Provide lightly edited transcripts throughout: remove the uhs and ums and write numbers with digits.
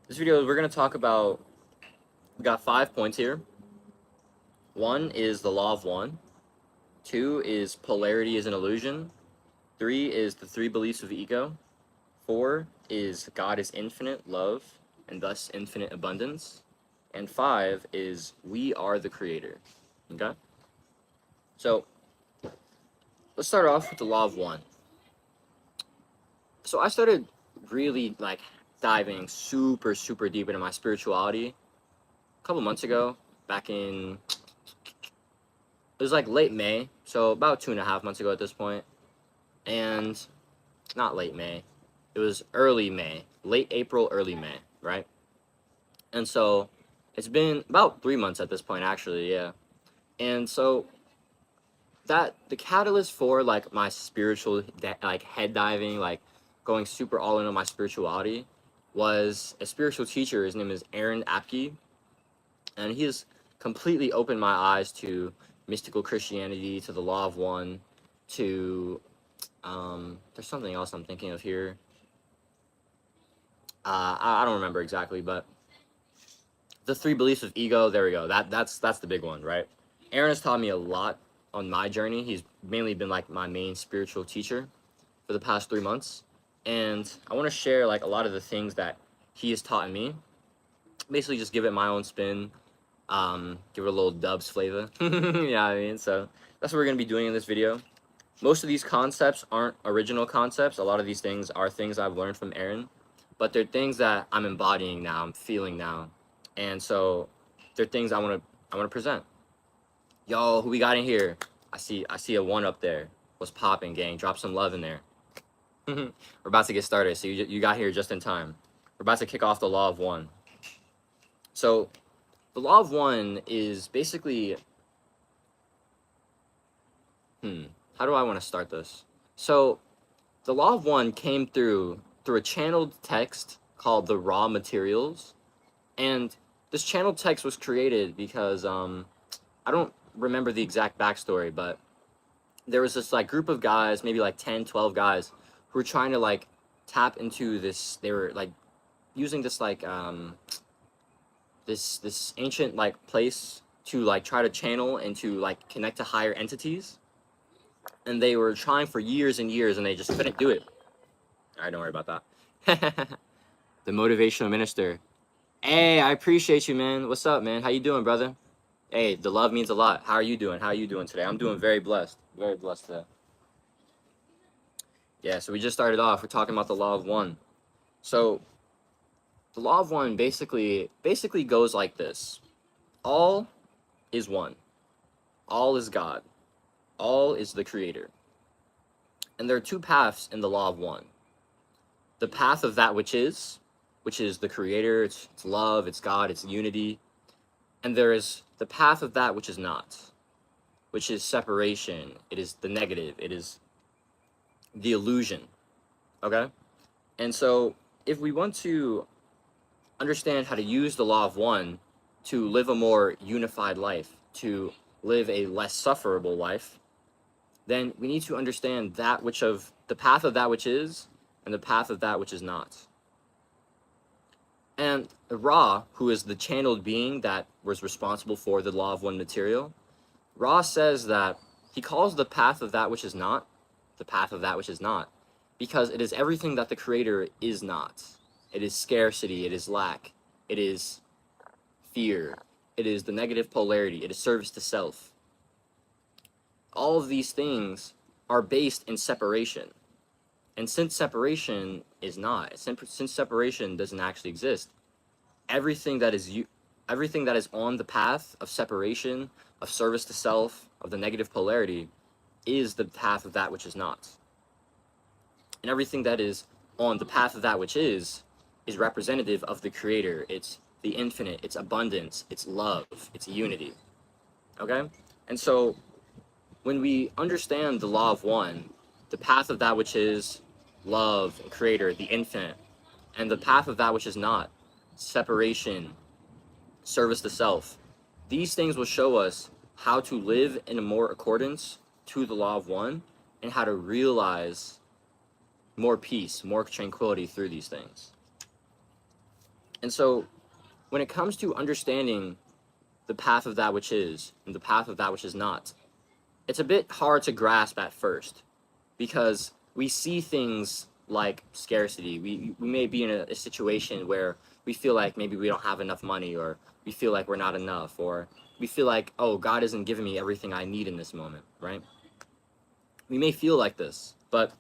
This video, we're going to talk about, we got 5 points here. 1 is the law of one. 2 is polarity is an illusion. 3 is the 3 beliefs of ego. 4 is God is infinite love and thus infinite abundance. And 5 is we are the creator. Okay? So, let's start off with the law of one. So I started really diving super deep into my spirituality a couple months ago, back in, it was like late May, so about 2.5 months ago at this point. And not late May, it was early May, late April, early May, right? And so it's been about 3 months at this point, actually, yeah. And so that the catalyst for my spiritual head diving, going super all in on my spirituality, was a spiritual teacher. His name is Aaron Apke, and he has completely opened my eyes to mystical Christianity, to the law of one, to there's something else I'm thinking of here. I don't remember exactly, but the 3 beliefs of ego. There we go. That's the big one, right? Aaron has taught me a lot on my journey. He's mainly been my main spiritual teacher for the past 3 months, and I want to share a lot of the things that he has taught me. Basically, just give it my own spin. Give it a little dubs flavor. Yeah, I mean, so that's what we're gonna be doing in this video. Most of these concepts aren't original concepts. A lot of these things are things I've learned from Aaron, but they're things that I'm embodying now, I'm feeling now, and so they're things I wanna present. Yo, who we got in here? I see a 1 up there. What's popping, gang? Drop some love in there. We're about to get started, so you got here just in time. We're about to kick off the law of one. So the law of one is basically, how do I want to start this? So the law of one came through a channeled text called the raw materials, and this channeled text was created because I don't remember the exact backstory, but there was this group of guys, maybe 10, 12 guys, who were trying to tap into this. They were using this this ancient place to try to channel and to connect to higher entities, and they were trying for years and years, and they just couldn't do it. All right, don't worry about that. The motivational minister. Hey, I appreciate you, man. What's up, man? How you doing, brother? Hey, the love means a lot. How are you doing? How are you doing today? I'm doing very blessed today. Yeah, so we just started off. We're talking about the law of one. So the law of one basically goes like this. All is one. All is God. All is the creator. And there are 2 paths in the law of one. The path of that which is the creator, it's love, it's God, it's unity. And there is the path of that which is not, which is separation. It is the negative. It is the illusion. Okay? And so if we want to understand how to use the law of one to live a more unified life, to live a less sufferable life, then we need to understand that which of the path of that which is and the path of that which is not. And Ra, who is the channeled being that was responsible for the law of one material, Ra says that he calls the path of that which is not the path of that which is not, because it is everything that the creator is not. It is scarcity, it is lack, it is fear, it is the negative polarity, it is service to self. All of these things are based in separation. And since separation is not, since separation doesn't actually exist, everything that is on the path of separation, of service to self, of the negative polarity, is the path of that which is not. And everything that is on the path of that which is representative of the creator. It's the infinite, it's abundance, it's love, it's unity. Okay? And so when we understand the law of one, the path of that which is love, creator, the infinite, and the path of that which is not, separation, service to self, these things will show us how to live in a more accordance to the law of one, and how to realize more peace, more tranquility through these things. And so when it comes to understanding the path of that which is and the path of that which is not, it's a bit hard to grasp at first, because we see things like scarcity. We may be in a situation where we feel like maybe we don't have enough money, or we feel like we're not enough, or we feel like, oh, God isn't giving me everything I need in this moment, right? We may feel like this, but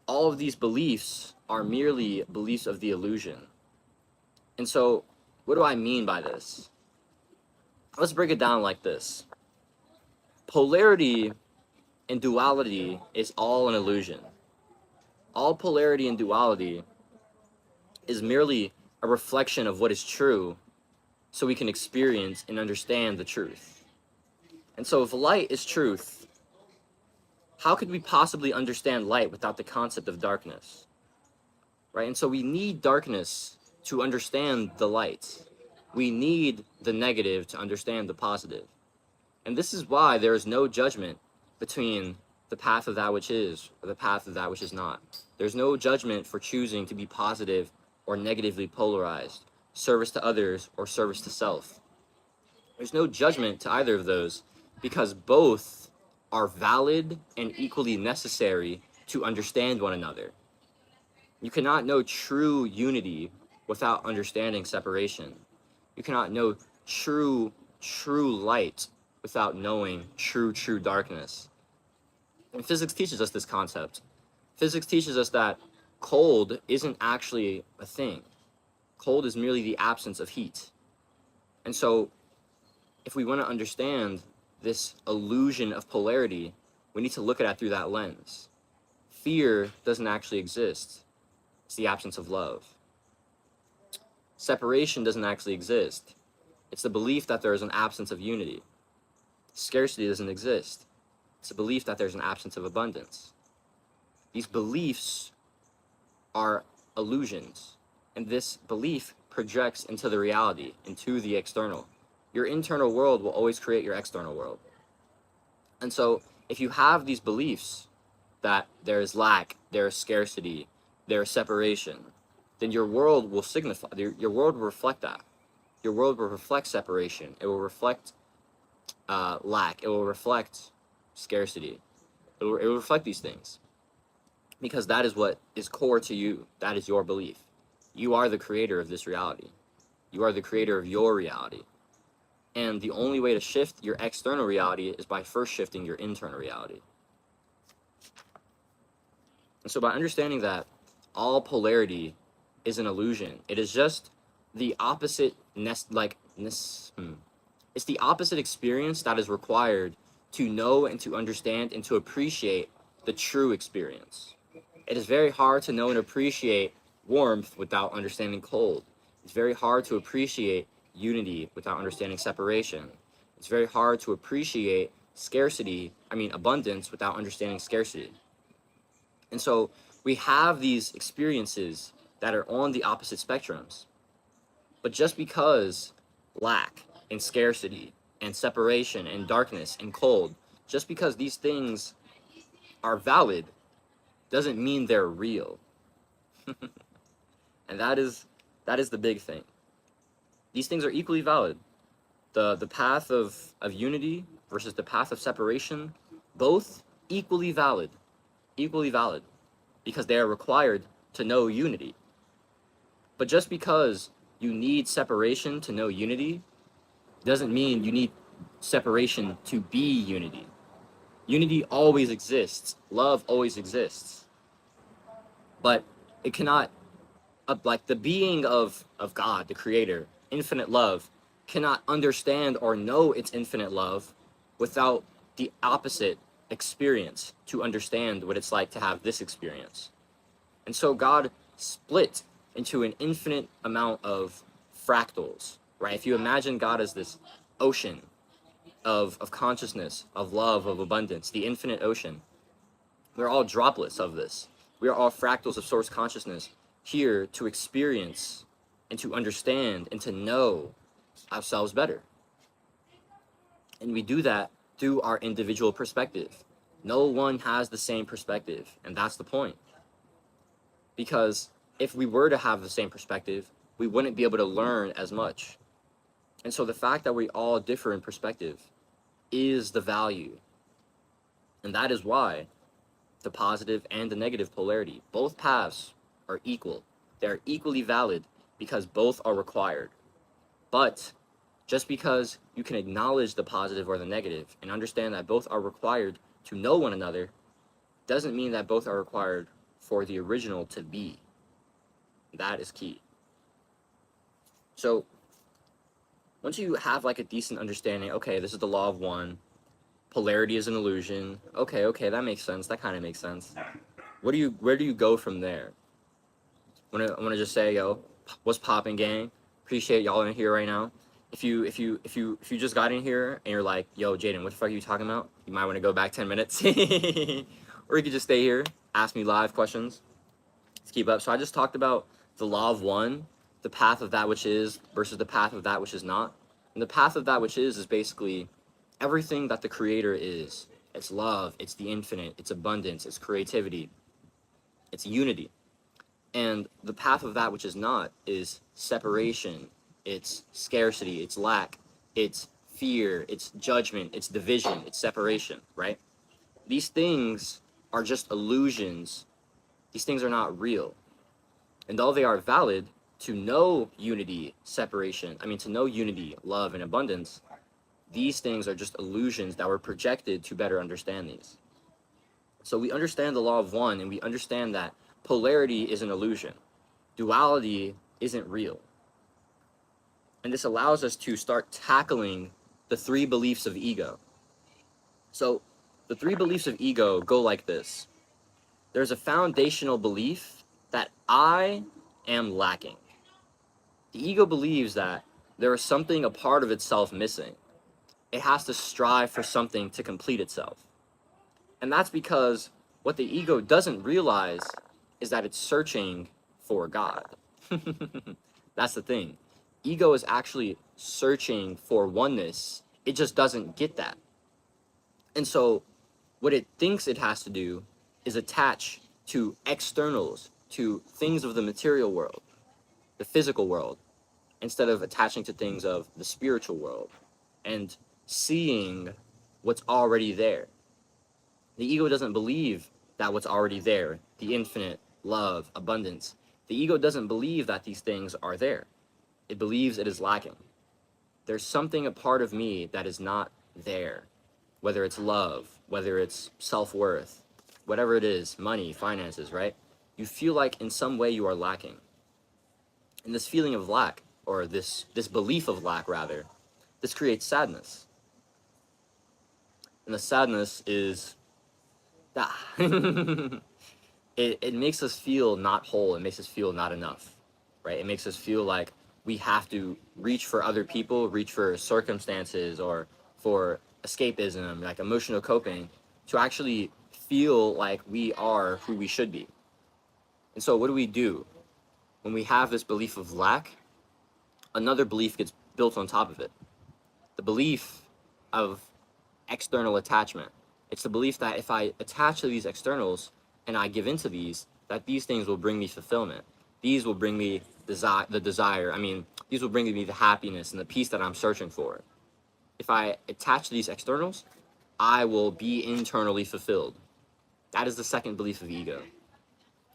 all of these beliefs are merely beliefs of the illusion. And so, what do I mean by this? Let's break it down like this. Polarity and duality is all an illusion. All polarity and duality is merely a reflection of what is true, so we can experience and understand the truth. And so if light is truth, how could we possibly understand light without the concept of darkness? Right? And so we need darkness to understand the light. We need the negative to understand the positive. And this is why there is no judgment between the path of that which is or the path of that which is not. There's no judgment for choosing to be positive or negatively polarized, service to others or service to self. There's no judgment to either of those, because both are valid and equally necessary to understand one another. You cannot know true unity without understanding separation. You cannot know true light without knowing true darkness. And physics teaches us this concept. Physics teaches us that cold isn't actually a thing. Cold is merely the absence of heat. And so, if we want to understand this illusion of polarity, we need to look at it through that lens. Fear doesn't actually exist. It's the absence of love. Separation doesn't actually exist. It's the belief that there is an absence of unity. Scarcity doesn't exist. It's a belief that there's an absence of abundance. These beliefs are illusions, and this belief projects into the reality, into the external. Your internal world will always create your external world. And so, if you have these beliefs that there is lack, there is scarcity, there is separation, then your world will signify, your world will reflect that. Your world will reflect separation. It will reflect lack. It will reflect scarcity. It will reflect these things, because that is what is core to you. That is your belief. You are the creator of this reality. You are the creator of your reality. And the only way to shift your external reality is by first shifting your internal reality. And so by understanding that all polarity is an illusion, it is just the opposite it's the opposite experience that is required to know and to understand and to appreciate the true experience. It is very hard to know and appreciate warmth without understanding cold. It's very hard to appreciate unity without understanding separation. It's very hard to appreciate abundance without understanding scarcity. And so we have these experiences that are on the opposite spectrums. But just because lack and scarcity and separation and darkness and cold, just because these things are valid doesn't mean they're real. And that is the big thing. These things are equally valid. The path of unity versus the path of separation, both equally valid, because they are required to know unity. But just because you need separation to know unity doesn't mean you need separation to be unity. Unity always exists. Love always exists. But it cannot, like the being of God, the creator, infinite love, cannot understand or know its infinite love without the opposite experience to understand what it's like to have this experience. And so God split into an infinite amount of fractals, right? If you imagine God as this ocean of consciousness, of love, of abundance, the infinite ocean, we're all droplets of this. We are all fractals of source consciousness here to experience and to understand and to know ourselves better. And we do that through our individual perspective. No one has the same perspective, and that's the point. Because if we were to have the same perspective, we wouldn't be able to learn as much. And so the fact that we all differ in perspective is the value. And that is why the positive and the negative polarity, both paths are equal. They're equally valid because both are required. But just because you can acknowledge the positive or the negative and understand that both are required to know one another doesn't mean that both are required for the original to be. That is key. So once you have like a decent understanding, okay, this is the law of one, polarity is an illusion, okay, that makes sense, that kind of makes sense. Where do you go from there? I want to just say, yo, what's poppin', gang? Appreciate y'all in here right now. If you just got in here and you're like, yo, Jaden, what the fuck are you talking about? You might want to go back 10 minutes. Or you could just stay here, ask me live questions. Let's keep up. So I just talked about the law of one, the path of that which is versus the path of that which is not. And the path of that which is basically everything that the Creator is. It's love, it's the infinite, it's abundance, it's creativity, it's unity. And the path of that which is not is separation, it's scarcity, it's lack, it's fear, it's judgment, it's division, it's separation, right? These things are just illusions. These things are not real. And though they are valid to know unity, to know unity, love, and abundance, these things are just illusions that were projected to better understand these. So we understand the law of one, and we understand that polarity is an illusion. Duality isn't real. And this allows us to start tackling the three beliefs of ego. So the three beliefs of ego go like this. There's a foundational belief that I am lacking. The ego believes that there is something a part of itself missing. It has to strive for something to complete itself. And that's because what the ego doesn't realize is that it's searching for God. That's the thing. Ego is actually searching for oneness. It just doesn't get that. And so what it thinks it has to do is attach to externals, to things of the material world, the physical world, instead of attaching to things of the spiritual world and seeing what's already there. The ego doesn't believe that what's already there, the infinite, love, abundance, the ego doesn't believe that these things are there. It believes it is lacking. There's something a part of me that is not there, whether it's love, whether it's self-worth, whatever it is, money, finances, right? You feel like in some way you are lacking. And this feeling of lack, or this belief of lack rather, this creates sadness. And the sadness is, it makes us feel not whole, it makes us feel not enough, right? It makes us feel like we have to reach for other people, reach for circumstances, or for escapism, like emotional coping, to actually feel like we are who we should be. And so what do? When we have this belief of lack, another belief gets built on top of it. The belief of external attachment. It's the belief that if I attach to these externals and I give into these, that these things will bring me fulfillment. These will bring me these will bring me the happiness and the peace that I'm searching for. If I attach to these externals, I will be internally fulfilled. That is the second belief of ego.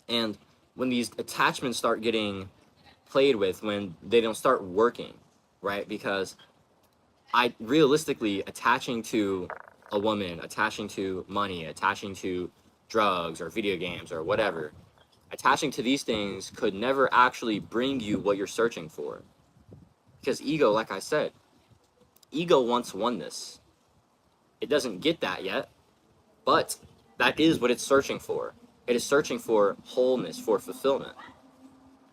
And when these attachments start getting played with, when they don't start working, right? Because attaching to a woman, attaching to money, attaching to drugs or video games or whatever, attaching to these things could never actually bring you what you're searching for. Because ego, like I said, ego wants oneness. It doesn't get that yet, but that is what it's searching for. It is searching for wholeness, for fulfillment.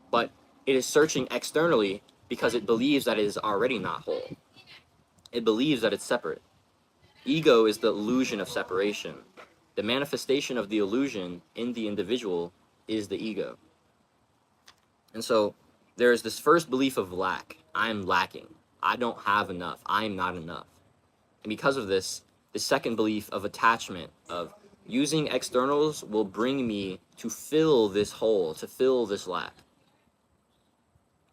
But it is searching externally because it believes that it is already not whole. It believes that it's separate. Ego is the illusion of separation. The manifestation of the illusion in the individual is the ego. And so there is this first belief of lack. I'm lacking. I don't have enough. I'm not enough. And because of this, the second belief of attachment, of using externals will bring me to fill this hole, to fill this lack.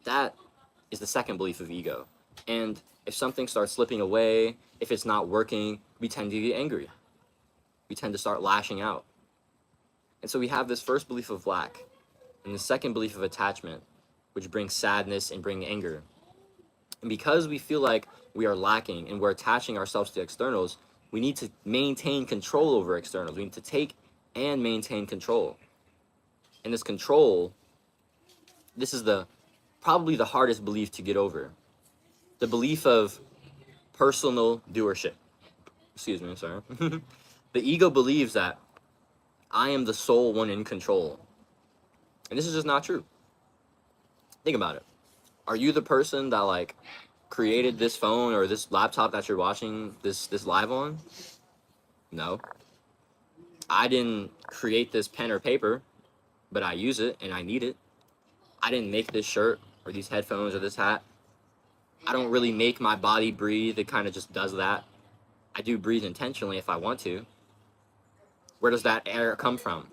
That is the second belief of ego. And if something starts slipping away, if it's not working, we tend to get angry. We tend to start lashing out. And so we have this first belief of lack and the second belief of attachment, which brings sadness and bring anger. And because we feel like we are lacking and we're attaching ourselves to externals, we need to maintain control over externals. We need to take and maintain control. And this control, this is probably the hardest belief to get over. The belief of personal doership. Excuse me, sorry. The ego believes that I am the sole one in control. And this is just not true. Think about it. Are you the person that like created this phone or this laptop that you're watching this live on? No. I didn't create this pen or paper, but I use it and I need it. I didn't make this shirt or these headphones or this hat. I don't really make my body breathe. It kind of just does that. I do breathe intentionally if I want to. Where does that air come from?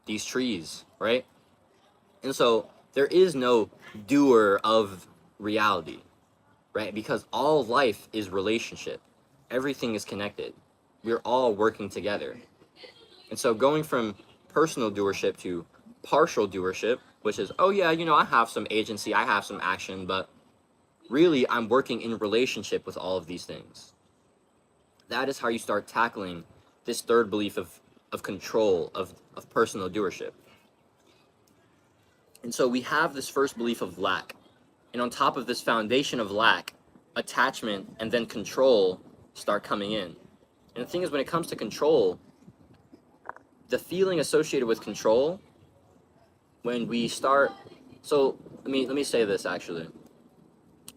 These trees, right? And so there is no doer of reality, right? Because all life is relationship. Everything is connected. We're all working together. And so going from personal doership to partial doership, which is, oh yeah, I have some agency, I have some action, but really I'm working in relationship with all of these things. That is how you start tackling this third belief of control, of personal doership. And so we have this first belief of lack. And on top of this foundation of lack, attachment and then control start coming in. And the thing is, when it comes to control, the feeling associated with control, when we start, so let me say this actually.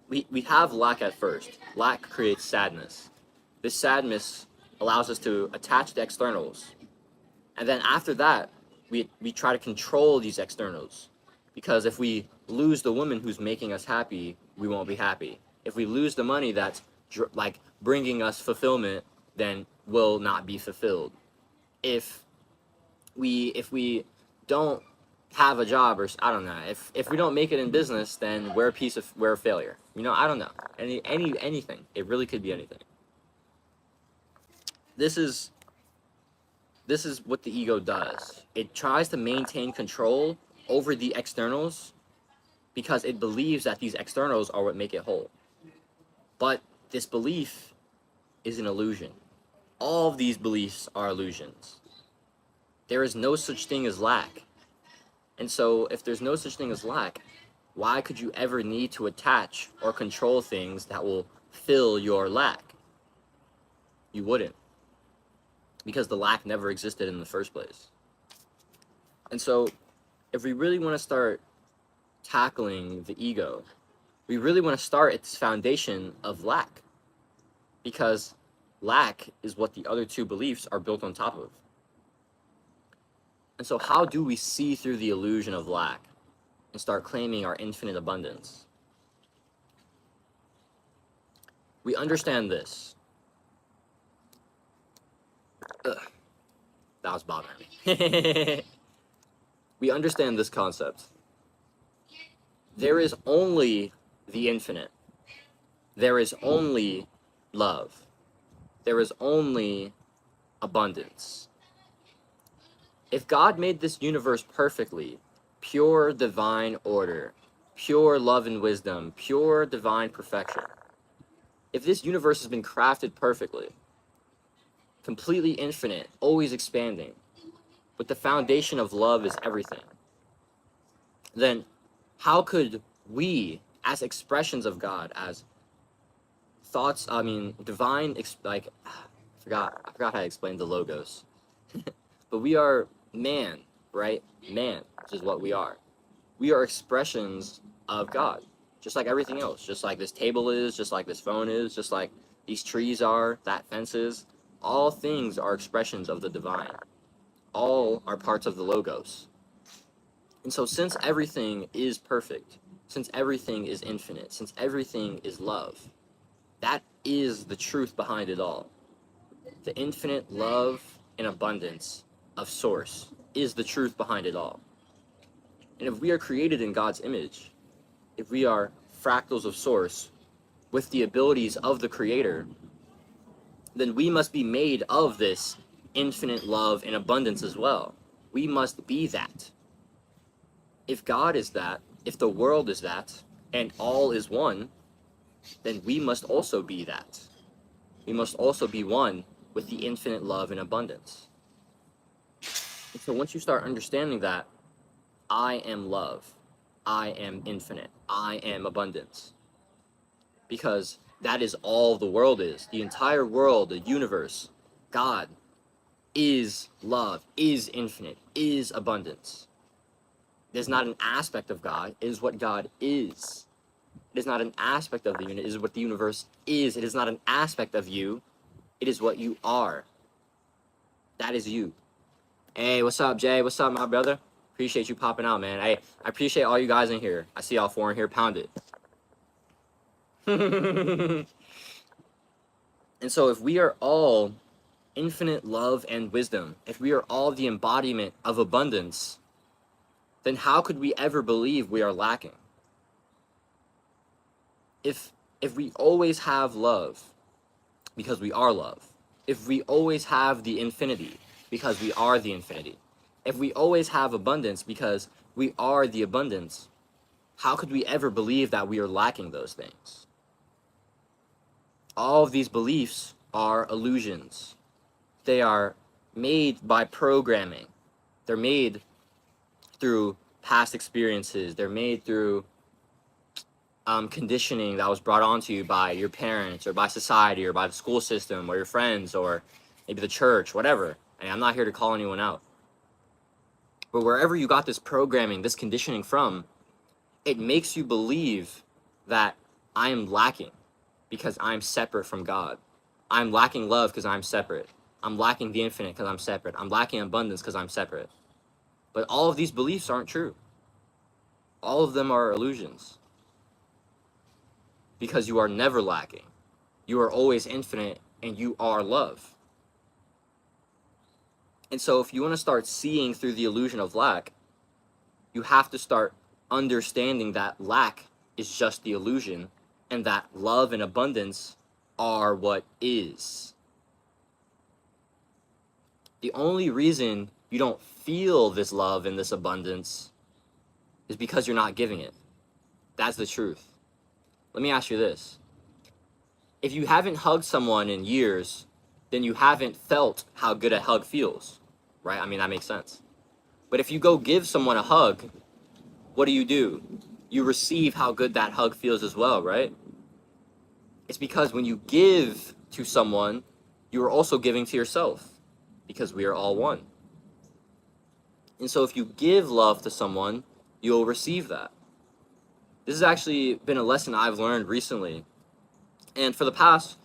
We have lack at first. Lack creates sadness. This sadness allows us to attach to externals. And then after that, we try to control these externals. Because if we lose the woman who's making us happy, we won't be happy. If we lose the money that's like bringing us fulfillment, then we'll not be fulfilled. If we don't have a job, or I don't know, if we don't make it in business, then we're a failure. I don't know. Anything. It really could be anything. This is what the ego does. It tries to maintain control over the externals because it believes that these externals are what make it whole. But this belief is an illusion. All of these beliefs are illusions. There is no such thing as lack. And so if there's no such thing as lack, why could you ever need to attach or control things that will fill your lack? You wouldn't. Because the lack never existed in the first place. And so if we really want to start tackling the ego, we really want to start at this foundation of lack. Because lack is what the other two beliefs are built on top of. And so how do we see through the illusion of lack and start claiming our infinite abundance? We understand this. Ugh, that was bothering me. We understand this concept. There is only the infinite. There is only love. There is only abundance. If God made this universe perfectly, pure divine order, pure love and wisdom, pure divine perfection, if this universe has been crafted perfectly, completely infinite, always expanding, but the foundation of love is everything, then how could we, as expressions of God, as thoughts, divine, I forgot how to explain the logos, but we are man, right? Man, which is what we are. We are expressions of God, just like everything else, just like this table is, just like this phone is, just like these trees are, that fence is. All things are expressions of the divine. All are parts of the logos. And so since everything is perfect, since everything is infinite, since everything is love, that is the truth behind it all. The infinite love and abundance of source is the truth behind it all. And if we are created in God's image, if we are fractals of source with the abilities of the creator, then we must be made of this infinite love and abundance as well. We must be that. If God is that, if the world is that, and all is one, then we must also be that. We must also be one with the infinite love and abundance. And so once you start understanding that, I am love, I am infinite, I am abundance, because that is all the world is. The entire world, the universe, God is love, is infinite, is abundance. It is not an aspect of God, it is what God is. It is not an aspect of the unit, it is what the universe is. It is not an aspect of you, it is what you are. That is you. Hey, what's up, Jay? What's up, my brother? Appreciate you popping out, man. I appreciate all you guys in here. I see y'all four in here. Pound it. And so if we are all infinite love and wisdom, if we are all the embodiment of abundance, then how could we ever believe we are lacking? If we always have love, because we are love, if we always have the infinity, because we are the infinity, if we always have abundance because we are the abundance, how could we ever believe that we are lacking those things? All of these beliefs are illusions. They are made by programming. They're made through past experiences. They're made through conditioning that was brought onto you by your parents or by society or by the school system or your friends or maybe the church, whatever. And I'm not here to call anyone out. But wherever you got this programming, this conditioning from, it makes you believe that I am lacking because I'm separate from God. I'm lacking love because I'm separate. I'm lacking the infinite because I'm separate. I'm lacking abundance because I'm separate. But all of these beliefs aren't true. All of them are illusions. Because you are never lacking. You are always infinite and you are love. And so if you want to start seeing through the illusion of lack, you have to start understanding that lack is just the illusion and that love and abundance are what is. The only reason you don't feel this love and this abundance is because you're not giving it. That's the truth. Let me ask you this. If you haven't hugged someone in years, then you haven't felt how good a hug feels, right? I mean, that makes sense. But if you go give someone a hug, what do? You receive how good that hug feels as well, right? It's because when you give to someone, you are also giving to yourself, because we are all one. And so if you give love to someone, you'll receive that. This has actually been a lesson I've learned recently. And for the past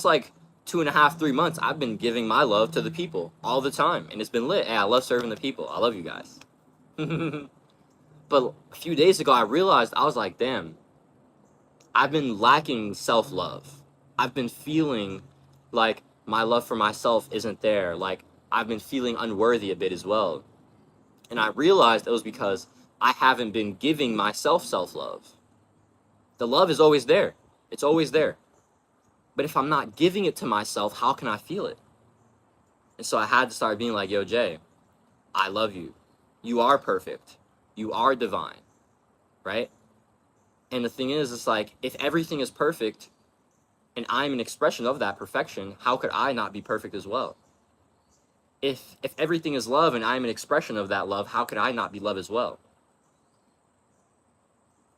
like 2.5, 3 months, I've been giving my love to the people all the time. And it's been lit. Hey, I love serving the people. I love you guys. But a few days ago, I realized, I was like, damn, I've been lacking self-love. I've been feeling like my love for myself isn't there. Like, I've been feeling unworthy a bit as well. And I realized it was because I haven't been giving myself self-love. The love is always there. It's always there. But if I'm not giving it to myself, how can I feel it? And so I had to start being like, yo, Jay, I love you. You are perfect. You are divine, right? And the thing is, it's like, if everything is perfect and I'm an expression of that perfection, how could I not be perfect as well? If everything is love and I'm an expression of that love, how could I not be love as well?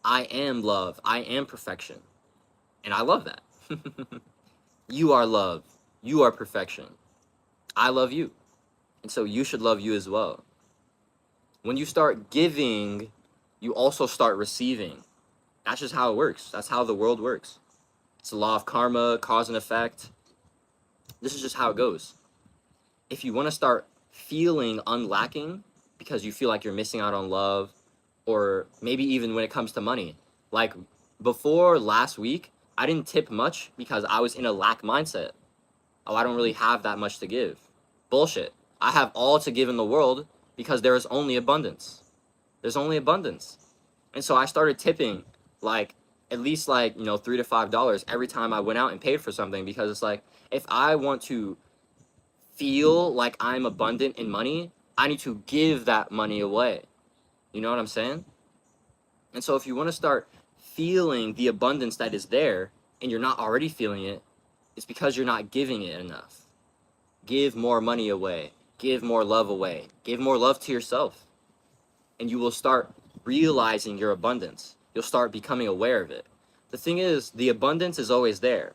I am love. I am perfection. And I love that. You are love. You are perfection. I love you. And so you should love you as well. When you start giving, you also start receiving. That's just how it works. That's how the world works. It's the law of karma, cause and effect. This is just how it goes. If you want to start feeling unlacking because you feel like you're missing out on love, or maybe even when it comes to money, like before last week, I didn't tip much because I was in a lack mindset. Oh, I don't really have that much to give. Bullshit. I have all to give in the world because there is only abundance. There's only abundance. And so I started tipping like at least like, you know, $3 to $5 every time I went out and paid for something, because it's like, if I want to feel like I'm abundant in money, I need to give that money away. You know what I'm saying? And so if you want to start feeling the abundance that is there and you're not already feeling it, it's because you're not giving it enough. Give more money away. Give more love away. Give more love to yourself. And you will start realizing your abundance. You'll start becoming aware of it. The thing is, the abundance is always there.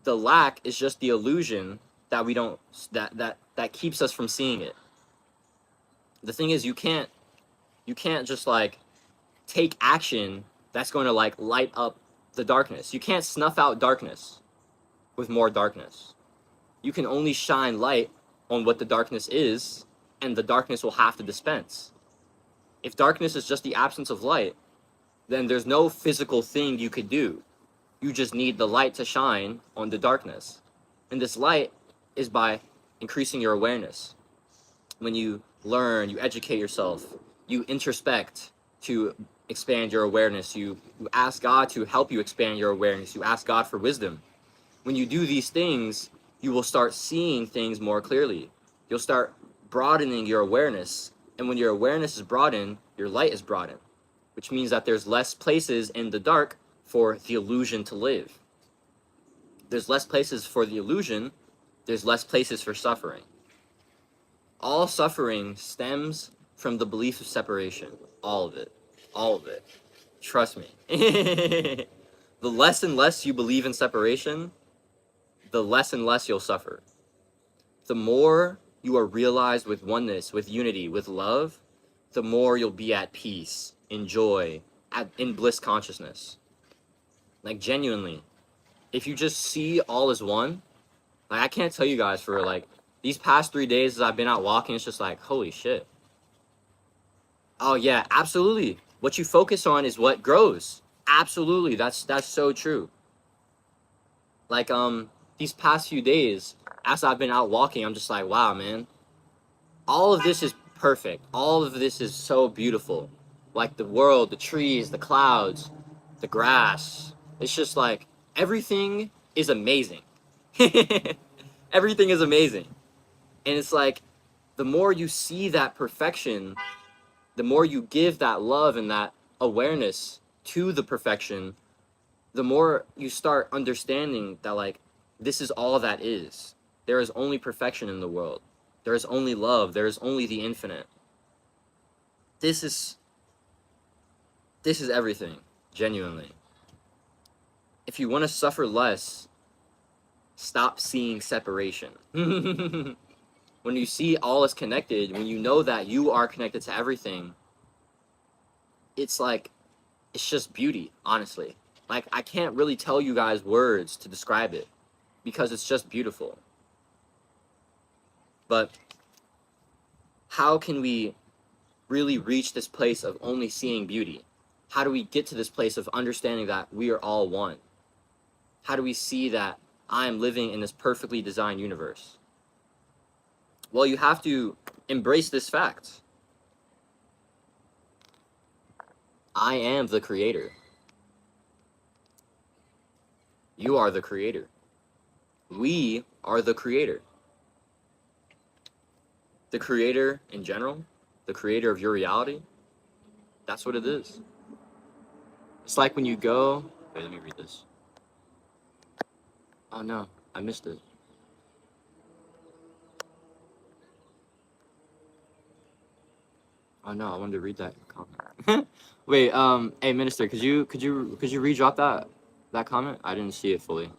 The lack is just the illusion that we don't, that keeps us from seeing it. The thing is, you can't just like take action that's going to like light up the darkness. You can't snuff out darkness with more darkness. You can only shine light on what the darkness is, and the darkness will have to dispense. If darkness is just the absence of light, then there's no physical thing you could do. You just need the light to shine on the darkness. And this light is by increasing your awareness. When you learn, you educate yourself, you introspect to expand your awareness, you ask God to help you expand your awareness, you ask God for wisdom. When you do these things, you will start seeing things more clearly. You'll start broadening your awareness. And when your awareness is broadened, your light is broadened, which means that there's less places in the dark for the illusion to live. There's less places for the illusion, there's less places for suffering. All suffering stems from the belief of separation. All of it. All of it. Trust me. The less and less you believe in separation, the less and less you'll suffer. The more you are realized with oneness, with unity, with love, the more you'll be at peace, in joy, in bliss consciousness. Like, genuinely, if you just see all as one, like, I can't tell you guys, for like these past 3 days as I've been out walking, it's just like, holy shit. Oh yeah, absolutely. What you focus on is what grows. Absolutely, that's so true. Like, these past few days, as I've been out walking, I'm just like, wow, man, all of this is perfect. All of this is so beautiful. Like the world, the trees, the clouds, the grass. It's just like, everything is amazing. Everything is amazing. And it's like, the more you see that perfection, the more you give that love and that awareness to the perfection, the more you start understanding that, like, this is all that is. There is only perfection in the world. There is only love. There is only the infinite. This is everything, genuinely. If you want to suffer less, stop seeing separation. When you see all is connected, when you know that you are connected to everything, it's like, it's just beauty, honestly. Like, I can't really tell you guys words to describe it, because it's just beautiful. But how can we really reach this place of only seeing beauty? How do we get to this place of understanding that we are all one? How do we see that I am living in this perfectly designed universe? Well, you have to embrace this fact. I am the creator. You are the creator. We are the creator. The creator in general, the creator of your reality, that's what it is. It's like when you go... Wait, let me read this. Oh no, I missed it. Oh no, I wanted to read that comment. Wait, hey Minister, could you redrop that comment? I didn't see it fully.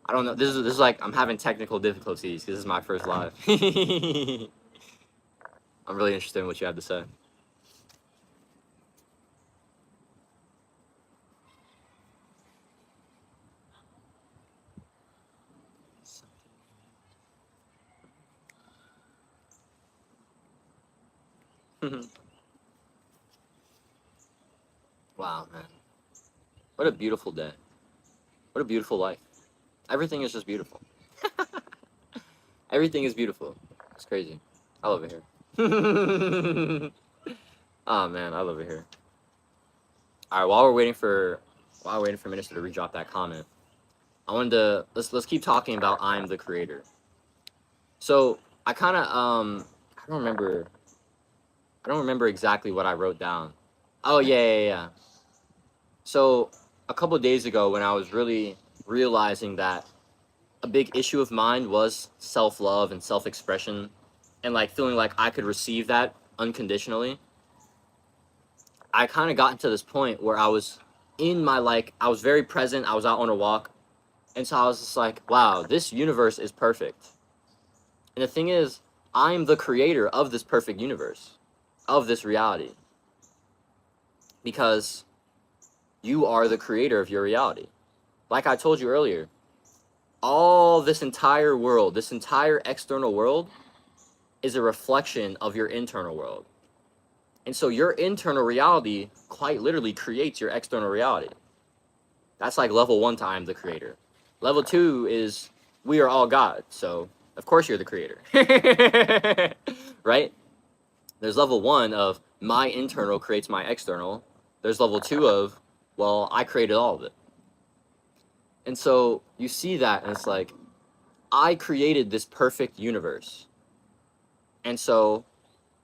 I don't know. This is like, I'm having technical difficulties because this is my first live. I'm really interested in what you have to say. Wow, man. What a beautiful day. What a beautiful life. Everything is just beautiful. Everything is beautiful. It's crazy. I love it here. Oh man, I love it here. All right, while we're waiting for Minister to redrop that comment, I wanted to let's keep talking about I'm the creator. So I kind of I don't remember exactly what I wrote down. Oh yeah. So a couple of days ago, when I was really realizing that a big issue of mine was self-love and self-expression, and like feeling like I could receive that unconditionally, I kind of got to this point where I was in my I was very present. I was out on a walk, and so I was just like, wow, this universe is perfect. And the thing is, I'm the creator of this perfect universe, of this reality, because you are the creator of your reality. Like I told you earlier, all this entire world, this entire external world, is a reflection of your internal world. And so your internal reality quite literally creates your external reality. That's like level 1 to I'm the creator. Level 2 is we are all God. So of course you're the creator. Right? There's level 1 of my internal creates my external. There's level 2 of, well, I created all of it. And so you see that, and it's like, I created this perfect universe. And so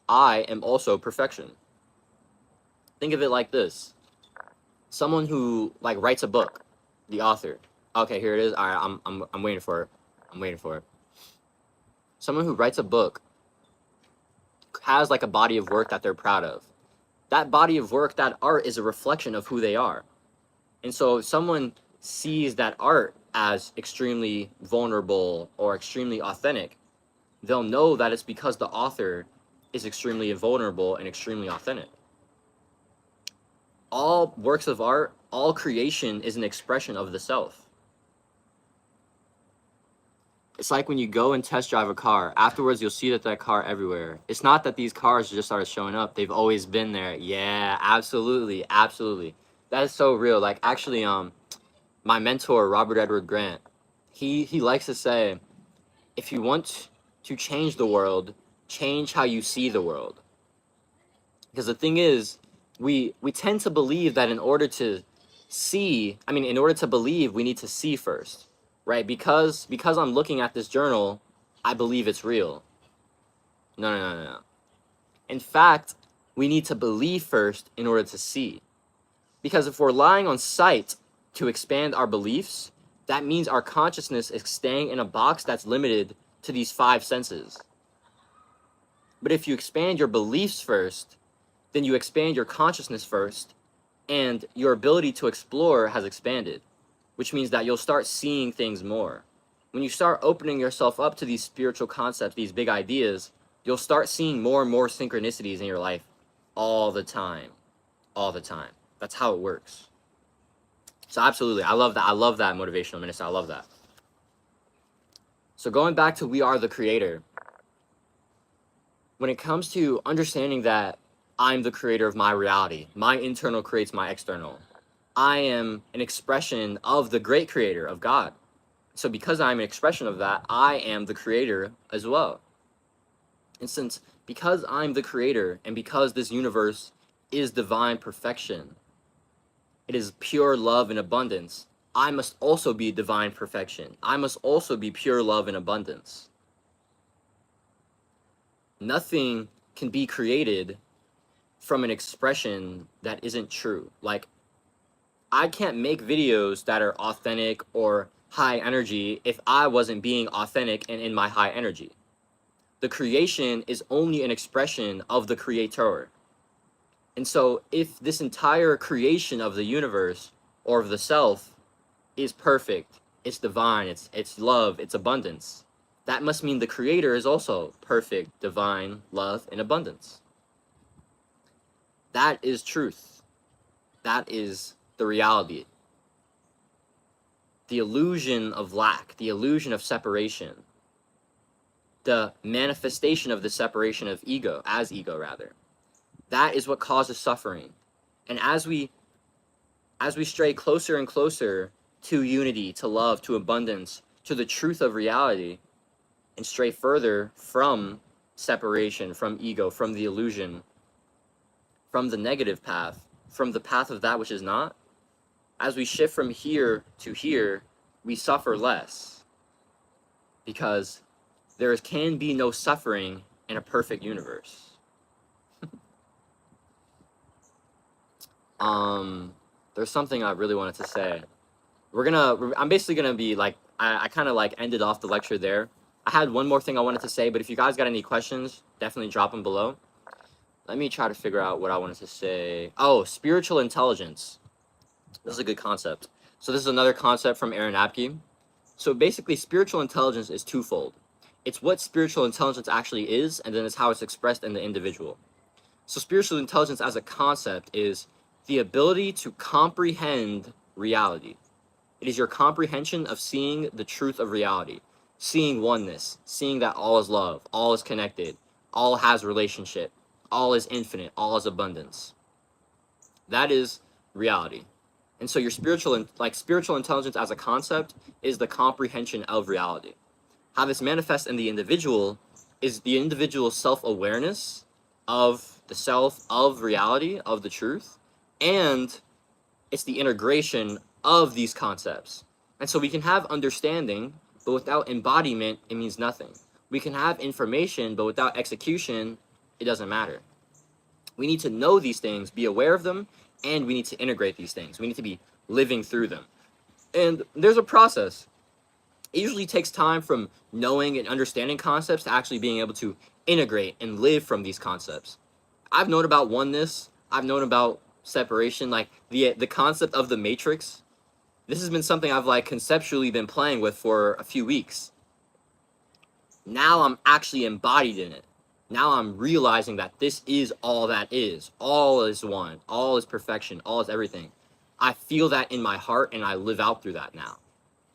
I am also perfection. Think of it like this. Someone who like writes a book, the author. Okay, here it is. All right, I'm waiting for it. I'm waiting for it. Someone who writes a book has like a body of work that they're proud of. That body of work, that art, is a reflection of who they are. And so if someone sees that art as extremely vulnerable or extremely authentic, they'll know that it's because the author is extremely vulnerable and extremely authentic. All works of art, all creation is an expression of the self. It's like when you go and test drive a car. Afterwards, you'll see that car everywhere. It's not that these cars just started showing up. They've always been there. Yeah, absolutely. That is so real. Like, actually, my mentor, Robert Edward Grant, he likes to say, if you want to change the world, change how you see the world. Because the thing is, we tend to believe that in order to believe, we need to see first, right? Because I'm looking at this journal, I believe it's real. No. In fact, we need to believe first in order to see. Because if we're relying on sight to expand our beliefs, that means our consciousness is staying in a box that's limited to these 5 senses. But if you expand your beliefs first, then you expand your consciousness first, and your ability to explore has expanded, which means that you'll start seeing things more. When you start opening yourself up to these spiritual concepts, these big ideas, you'll start seeing more and more synchronicities in your life all the time. All the time. That's how it works. So absolutely, I love that. I love that, motivational minister. I love that. So going back to we are the creator, when it comes to understanding that I'm the creator of my reality, my internal creates my external, I am an expression of the great creator, of God. So because I'm an expression of that, I am the creator as well. And because I'm the creator, and because this universe is divine perfection, it is pure love and abundance, I must also be divine perfection. I must also be pure love and abundance. Nothing can be created from an expression that isn't true. Like, I can't make videos that are authentic or high energy if I wasn't being authentic and in my high energy. The creation is only an expression of the creator. And so if this entire creation of the universe or of the self is perfect, it's divine, it's love, it's abundance, that must mean the creator is also perfect, divine, love, and abundance. That is truth. That is the reality. The illusion of lack, the illusion of separation, the manifestation of the separation of ego, that is what causes suffering. And as we stray closer and closer to unity, to love, to abundance, to the truth of reality, and stray further from separation, from ego, from the illusion, from the negative path, from the path of that which is not, as we shift from here to here, we suffer less, because there can be no suffering in a perfect universe. There's something I really wanted to say. I'm basically gonna be like, I kind of like ended off the lecture there. I had one more thing I wanted to say, but if you guys got any questions, definitely drop them below. Let me try to figure out what I wanted to say. Oh, spiritual intelligence. This is a good concept. So this is another concept from Aaron Abke. So basically, spiritual intelligence is twofold. It's what spiritual intelligence actually is, and then it's how it's expressed in the individual. So spiritual intelligence as a concept is the ability to comprehend reality. It is your comprehension of seeing the truth of reality, seeing oneness, seeing that all is love, all is connected, all has relationship, all is infinite, all is abundance. That is reality. And so your spiritual intelligence as a concept is the comprehension of reality. How this manifests in the individual is the individual's self-awareness of the self, of reality, of the truth, and it's the integration of these concepts. And so we can have understanding, but without embodiment, it means nothing. We can have information, but without execution, it doesn't matter. We need to know these things, be aware of them, and we need to integrate these things. We need to be living through them. And there's a process. It usually takes time from knowing and understanding concepts to actually being able to integrate and live from these concepts. I've known about oneness. I've known about separation, like the concept of the matrix. This has been something I've like conceptually been playing with for a few weeks. Now I'm actually embodied in it. Now I'm realizing that this is all that is. All is one. All is perfection. All is everything. I feel that in my heart and I live out through that now.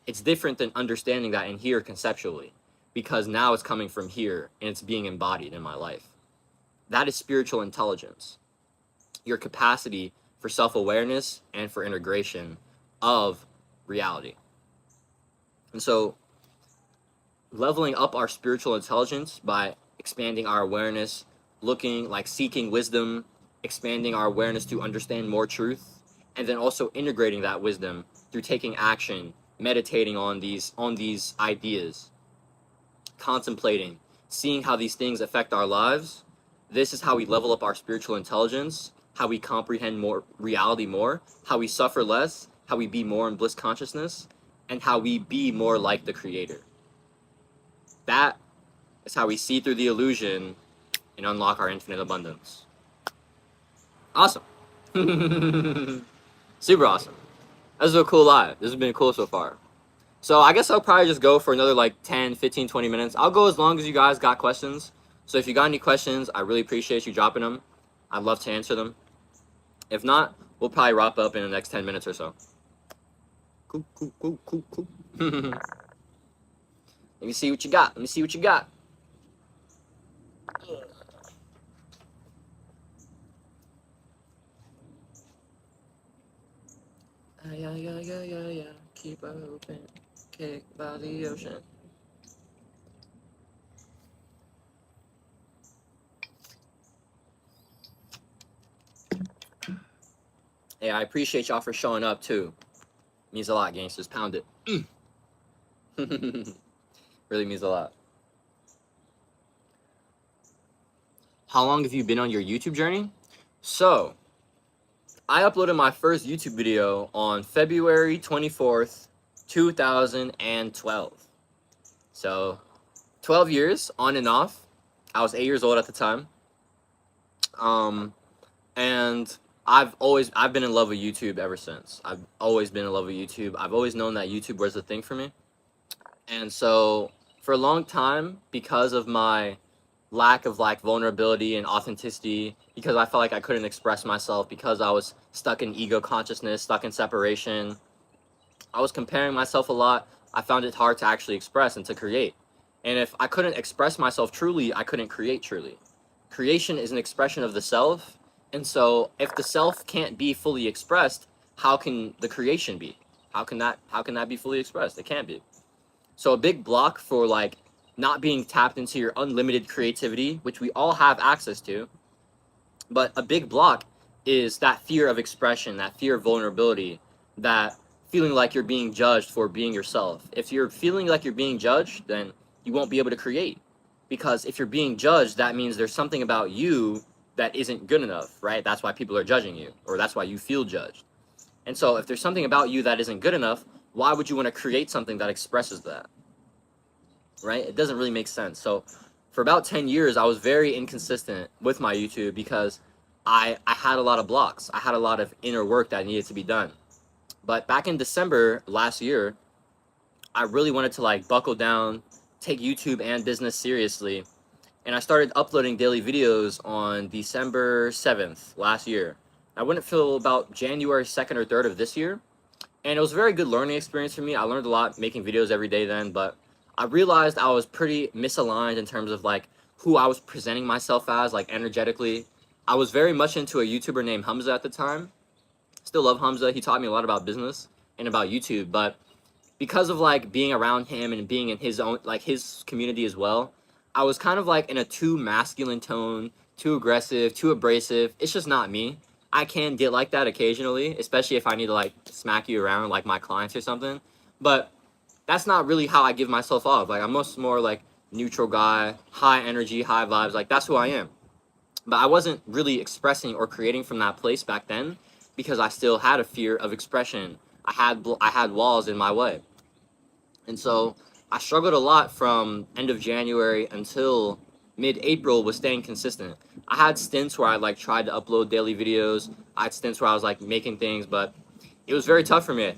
It's different than understanding that in here conceptually, because now it's coming from here and it's being embodied in my life. That is spiritual intelligence. Your capacity for self-awareness and for integration of reality. And so leveling up our spiritual intelligence by expanding our awareness, seeking wisdom, expanding our awareness to understand more truth, and then also integrating that wisdom through taking action, meditating on these ideas, contemplating, seeing how these things affect our lives. This is how we level up our spiritual intelligence, how we comprehend more reality more, how we suffer less, how we be more in bliss consciousness, and how we be more like the Creator. That is how we see through the illusion and unlock our infinite abundance. Awesome. Super awesome. This is a cool live. This has been cool so far. So I guess I'll probably just go for another like 10, 15, 20 minutes. I'll go as long as you guys got questions. So if you got any questions, I really appreciate you dropping them. I'd love to answer them. If not, we'll probably wrap up in the next 10 minutes or so. Cool. Let me see what you got. Yeah. Keep open. Kicked by the ocean. Hey, I appreciate y'all for showing up too. Means a lot, gangsters. Pound it. Really means a lot. How long have you been on your YouTube journey? So, I uploaded my first YouTube video on February 24th, 2012. So, 12 years on and off. I was 8 years old at the time. And I've been in love with YouTube ever since. I've always been in love with YouTube. I've always known that YouTube was the thing for me. And so for a long time, because of my lack of like vulnerability and authenticity, because I felt like I couldn't express myself, because I was stuck in ego consciousness, stuck in separation, I was comparing myself a lot. I found it hard to actually express and to create. And if I couldn't express myself truly, I couldn't create truly. Creation is an expression of the self. And so if the self can't be fully expressed, how can the creation be? How can that be fully expressed? It can't be. So a big block for like not being tapped into your unlimited creativity, which we all have access to, but a big block is that fear of expression, that fear of vulnerability, that feeling like you're being judged for being yourself. If you're feeling like you're being judged, then you won't be able to create. Because if you're being judged, that means there's something about you that isn't good enough, right? That's why people are judging you, or that's why you feel judged. And so if there's something about you that isn't good enough, why would you want to create something that expresses that? Right? It doesn't really make sense. So for about 10 years, I was very inconsistent with my YouTube because I had a lot of blocks. I had a lot of inner work that needed to be done. But back in December last year, I really wanted to like buckle down, take YouTube and business seriously. And I started uploading daily videos on December 7th last year. I went until about January 2nd or 3rd of this year. And it was a very good learning experience for me. I learned a lot making videos every day then, but I realized I was pretty misaligned in terms of like who I was presenting myself as, like energetically. I was very much into a YouTuber named Hamza at the time. Still love Hamza. He taught me a lot about business and about YouTube, but because of like being around him and being in his own, like his community as well, I was kind of like in a too masculine tone, too aggressive, too abrasive. It's just not me. I can get like that occasionally, especially if I need to like smack you around like my clients or something. But that's not really how I give myself off. Like I'm much more like neutral guy, high energy, high vibes. Like that's who I am. But I wasn't really expressing or creating from that place back then because I still had a fear of expression. I had walls in my way. And so I struggled a lot from end of January until mid-April with staying consistent. I had stints where I like tried to upload daily videos. I had stints where I was like making things, but it was very tough for me.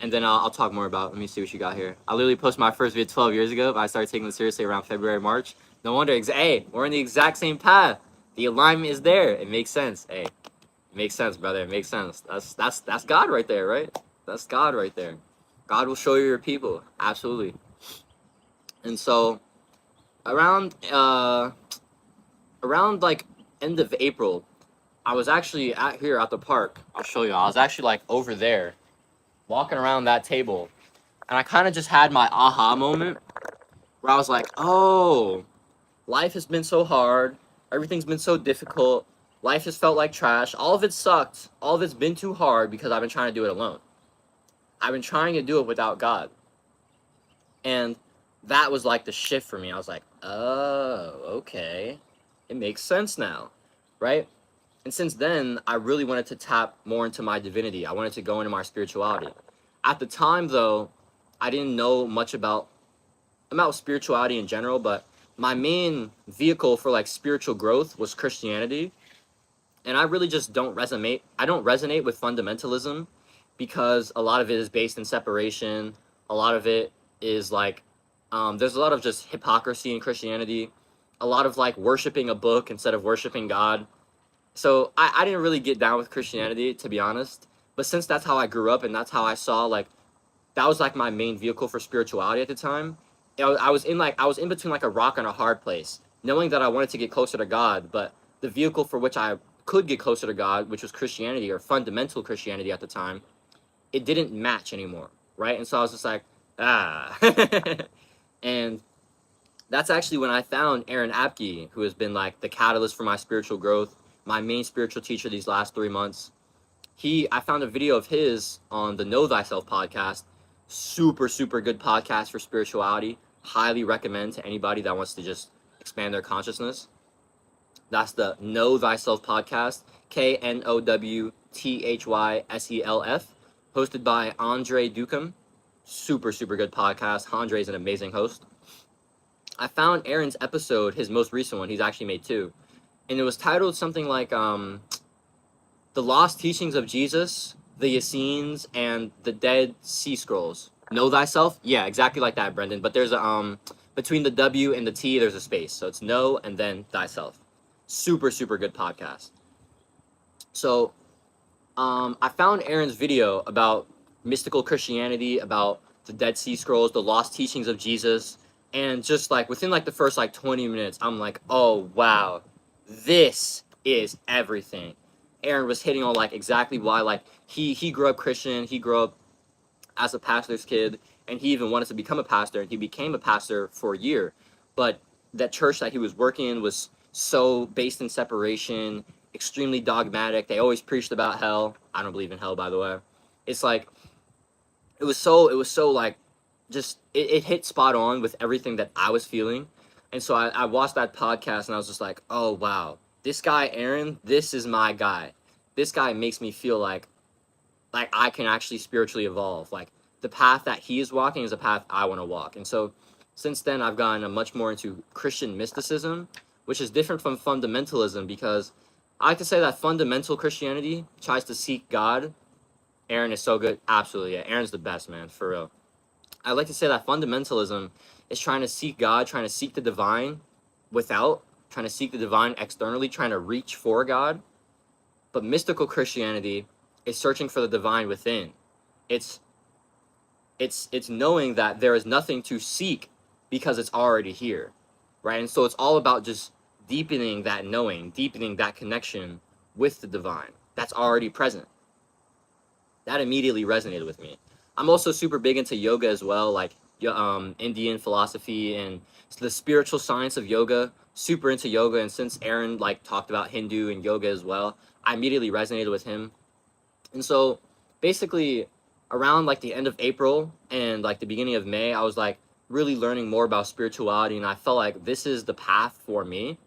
And then I'll talk more about, let me see what you got here. I literally posted my first video 12 years ago, but I started taking it seriously around February, March. No wonder, hey, we're in the exact same path. The alignment is there. It makes sense. Hey, it makes sense, brother. It makes sense. That's God right there, right? That's God right there. God will show you your people. Absolutely. And so around around like end of April, I was actually at the park. I'll show you. I was actually like over there, walking around that table, and I kind of just had my aha moment where I was like, "Oh, life has been so hard. Everything's been so difficult. Life has felt like trash. All of it sucked. All of it's been too hard because I've been trying to do it alone. I've been trying to do it without God." And that was like the shift for me. I was like, "Oh, okay. It makes sense now." Right? And since then, I really wanted to tap more into my divinity. I wanted to go into my spirituality. At the time, though, I didn't know much about spirituality in general, but my main vehicle for like spiritual growth was Christianity. And I really just don't resonate. I don't resonate with fundamentalism because a lot of it is based in separation. A lot of it is like, there's a lot of just hypocrisy in Christianity. A lot of like worshiping a book instead of worshiping God. So I didn't really get down with Christianity, to be honest. But since that's how I grew up and that's how I saw, like, that was like my main vehicle for spirituality at the time. I was in between like a rock and a hard place, knowing that I wanted to get closer to God, but the vehicle for which I could get closer to God, which was Christianity or fundamental Christianity at the time, it didn't match anymore, right? And so I was just like, ah. And that's actually when I found Aaron Apke, who has been like the catalyst for my spiritual growth, my main spiritual teacher these last 3 months. I found a video of his on the Know Thyself podcast. Super, super good podcast for spirituality. Highly recommend to anybody that wants to just expand their consciousness. That's the Know Thyself podcast, KNOWTHYSELF, hosted by Andre Ducam. Super, super good podcast. Andre is an amazing host. I found Aaron's episode, his most recent one. He's actually made 2. And it was titled something like The Lost Teachings of Jesus, the Essenes, and the Dead Sea Scrolls. Know Thyself? Yeah, exactly like that, Brendan. But there's a between the W and the T, there's a space. So it's Know and then Thyself. Super, super good podcast. So I found Aaron's video about mystical Christianity, about the Dead Sea Scrolls, the lost teachings of Jesus, and just like within like the first like 20 minutes, I'm like, oh wow, this is everything. Aaron was hitting on like exactly why, like he grew up Christian, he grew up as a pastor's kid, and he even wanted to become a pastor, and he became a pastor for a year. But that church that he was working in was so based in separation, extremely dogmatic. They always preached about hell. I don't believe in hell, by the way. It's like it was so like just it hit spot on with everything that I was feeling. And so I watched that podcast and I was just like, oh wow, this guy Aaron, this is my guy. This guy makes me feel like I can actually spiritually evolve. Like the path that he is walking is a path I want to walk. And so since then I've gotten much more into Christian mysticism, which is different from fundamentalism, because I like to say that fundamental Christianity tries to seek God. Aaron is so good. Absolutely, yeah. Aaron's the best, man, for real. I like to say that fundamentalism is trying to seek God, trying to seek the divine without, trying to seek the divine externally, trying to reach for God. But mystical Christianity is searching for the divine within. It's knowing that there is nothing to seek because it's already here, right? And so it's all about just deepening that knowing, deepening that connection with the divine that's already present. That immediately resonated with me. I'm also super big into yoga as well, like Indian philosophy and the spiritual science of yoga. Super into yoga, and since Aaron like talked about Hindu and yoga as well, I immediately resonated with him. And so basically around like the end of April and like the beginning of May, I was like really learning more about spirituality, and I felt like this is the path for me.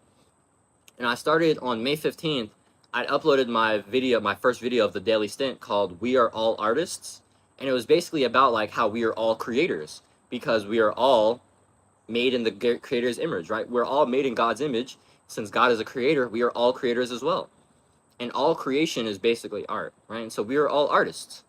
And I started on May 15th. I uploaded my first video of the daily stint called We Are All Artists. And it was basically about like how we are all creators, because we are all made in the creator's image, right? We're all made in God's image. Since God is a creator, we are all creators as well. And all creation is basically art, right? And so we are all artists.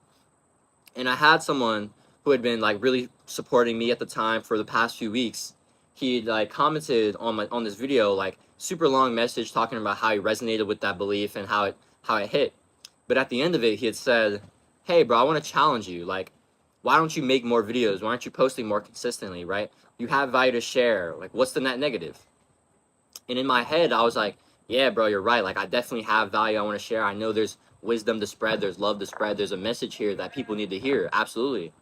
And I had someone who had been like really supporting me at the time for the past few weeks. He like commented on this video, like super long message talking about how he resonated with that belief and how it hit. But at the end of it, he had said, hey bro, I want to challenge you. Like, why don't you make more videos? Why aren't you posting more consistently, right? You have value to share. Like, what's the net negative? And in my head, I was like, yeah, bro, you're right. Like, I definitely have value I want to share. I know there's wisdom to spread. There's love to spread. There's a message here that people need to hear. Absolutely.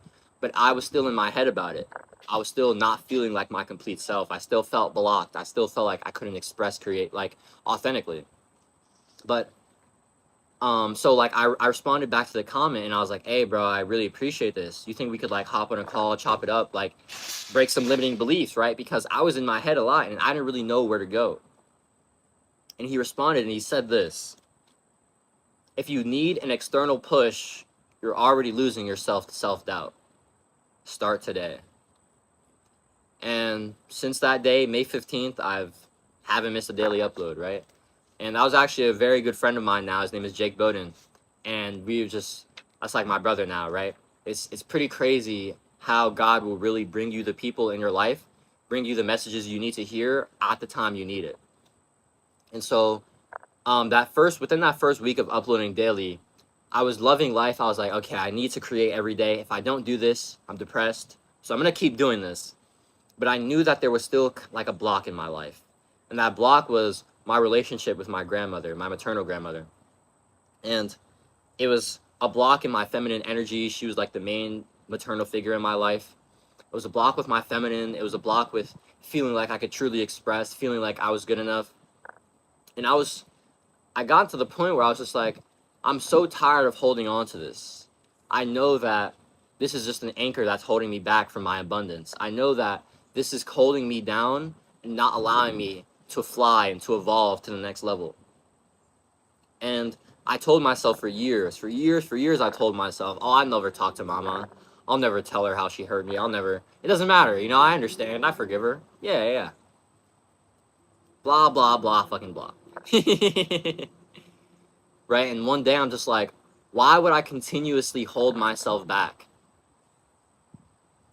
But I was still in my head about it. I was still not feeling like my complete self. I still felt blocked. I still felt like I couldn't create, like, authentically. But so like I responded back to the comment and I was like, hey bro, I really appreciate this. You think we could like hop on a call, chop it up, like break some limiting beliefs, right? Because I was in my head a lot and I didn't really know where to go. And he responded and he said this: if you need an external push, you're already losing yourself to self-doubt. Start today. And since that day, May 15th, haven't missed a daily upload, right? And that was actually a very good friend of mine now. His name is Jake Bowden. And that's like my brother now, right? It's pretty crazy how God will really bring you the people in your life, bring you the messages you need to hear at the time you need it. And so within that first week of uploading daily, I was loving life. I was like, okay, I need to create every day. If I don't do this, I'm depressed. So I'm going to keep doing this. But I knew that there was still like a block in my life. And that block was my relationship with my grandmother, my maternal grandmother. And it was a block in my feminine energy. She was like the main maternal figure in my life. It was a block with my feminine. It was a block with feeling like I could truly express, feeling like I was good enough. And I got to the point where I was just like, I'm so tired of holding on to this. I know that this is just an anchor that's holding me back from my abundance. I know that this is holding me down and not allowing me to fly and to evolve to the next level. And I told myself for years, I told myself, oh, I'll never talk to mama. I'll never tell her how she hurt me. It doesn't matter. You know, I understand. I forgive her. Yeah. Blah, blah, blah, fucking blah. Right? And one day I'm just like, why would I continuously hold myself back?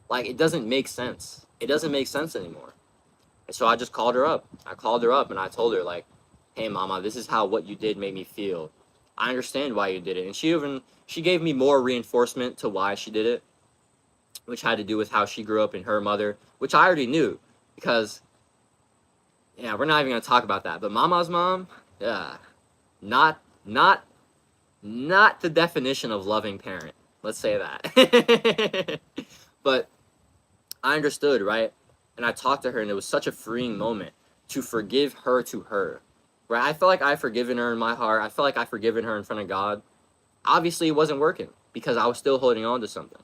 Like, it doesn't make sense. It doesn't make sense anymore. And so I just called her up. I called her up and I told her, like, hey, mama, this is how what you did made me feel. I understand why you did it. And she gave me more reinforcement to why she did it, which had to do with how she grew up and her mother, which I already knew because, yeah, we're not even going to talk about that. But mama's mom, yeah, not the definition of loving parent. Let's say that. But I understood, right? And I talked to her, and it was such a freeing moment to forgive her to her, Right? I felt like I forgiven her in my heart. I felt like I forgiven her in front of God. Obviously, it wasn't working because I was still holding on to something.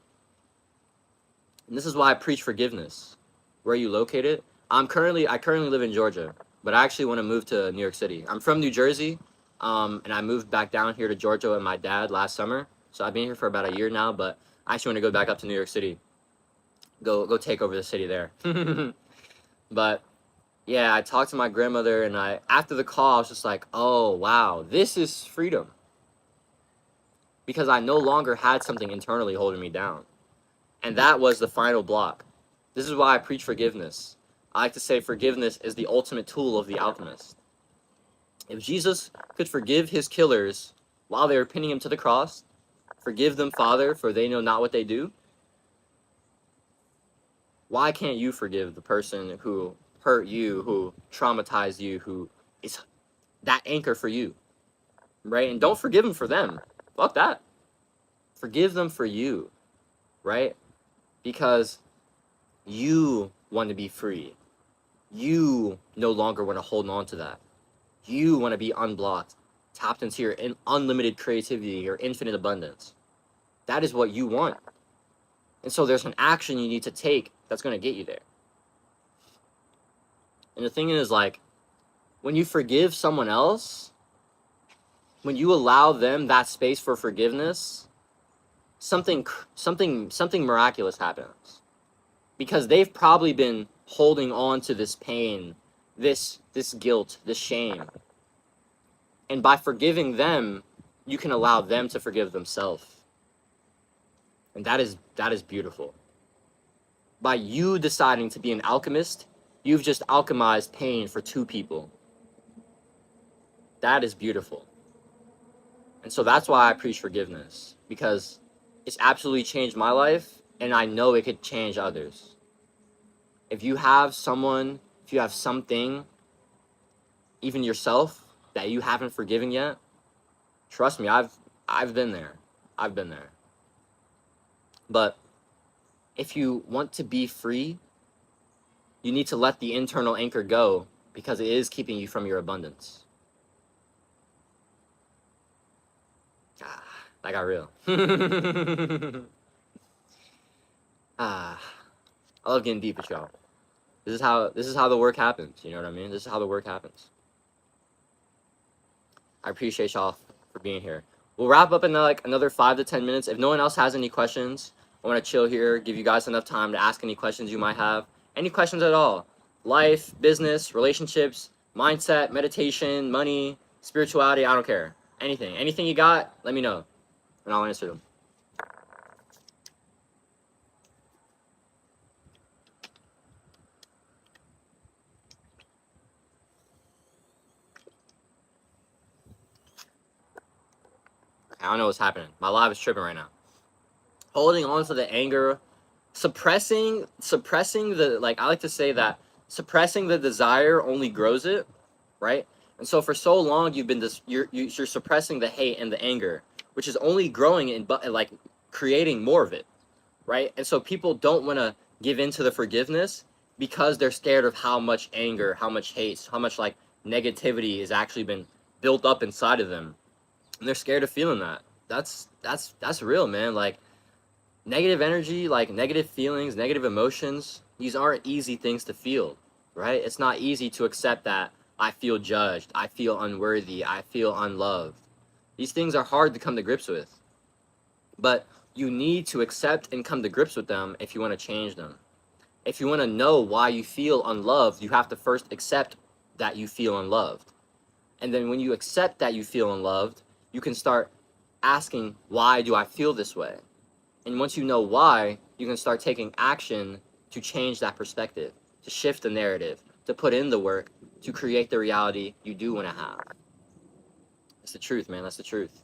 And this is why I preach forgiveness. Where are you located? I currently live in Georgia, but I actually want to move to New York City. I'm from New Jersey, and I moved back down here to Georgia with my dad last summer. So I've been here for about a year now, but I actually want to go back up to New York City. Go take over the city there. But yeah, I talked to my grandmother, and after the call, I was just like, oh wow, this is freedom. Because I no longer had something internally holding me down. And that was the final block. This is why I preach forgiveness. I like to say forgiveness is the ultimate tool of the alchemist. If Jesus could forgive his killers while they were pinning him to the cross, forgive them, Father, for they know not what they do, why can't you forgive the person who hurt you, who traumatized you, who is that anchor for you, right? And don't forgive them for them. Fuck that. Forgive them for you, right? Because you want to be free. You no longer want to hold on to that. You want to be unblocked, tapped into your unlimited creativity, your infinite abundance. That is what you want. And so there's an action you need to take that's going to get you there. And the thing is, like, when you forgive someone else, when you allow them that space for forgiveness, something miraculous happens. Because they've probably been holding on to this pain, this guilt, this shame. And by forgiving them, you can allow them to forgive themselves. And that is beautiful. By you deciding to be an alchemist, you've just alchemized pain for two people. That is beautiful. And so that's why I preach forgiveness, because it's absolutely changed my life, and I know it could change others. If you have someone, if you have something, even yourself, that you haven't forgiven yet, trust me, I've been there. I've been there. But if you want to be free, you need to let the internal anchor go, because it is keeping you from your abundance. That got real. I love getting deep with y'all. This is how the work happens. You know what I mean? This is how the work happens. I appreciate y'all for being here. We'll wrap up in like another 5 to 10 minutes. If no one else has any questions, I want to chill here, give you guys enough time to ask any questions you might have. Any questions at all. Life, business, relationships, mindset, meditation, money, spirituality, I don't care. Anything. Anything you got, let me know, and I'll answer them. I don't know what's happening. My live is tripping right now. Holding on to the anger, suppressing the, like, I like to say that suppressing the desire only grows it, right? And so for so long you've been you're suppressing the hate and the anger, which is only growing and like creating more of it, right? And so people don't want to give into the forgiveness because they're scared of how much anger, how much hate, how much like negativity has actually been built up inside of them. And they're scared of feeling that. That's real, man. Like, negative energy, like negative feelings, negative emotions, these aren't easy things to feel, right? It's not easy to accept that I feel judged, I feel unworthy, I feel unloved. These things are hard to come to grips with. But you need to accept and come to grips with them if you want to change them. If you want to know why you feel unloved, you have to first accept that you feel unloved. And then when you accept that you feel unloved, you can start asking, why do I feel this way? And once you know why, you can start taking action to change that perspective, to shift the narrative, to put in the work, to create the reality you do want to have. That's the truth, man. That's the truth.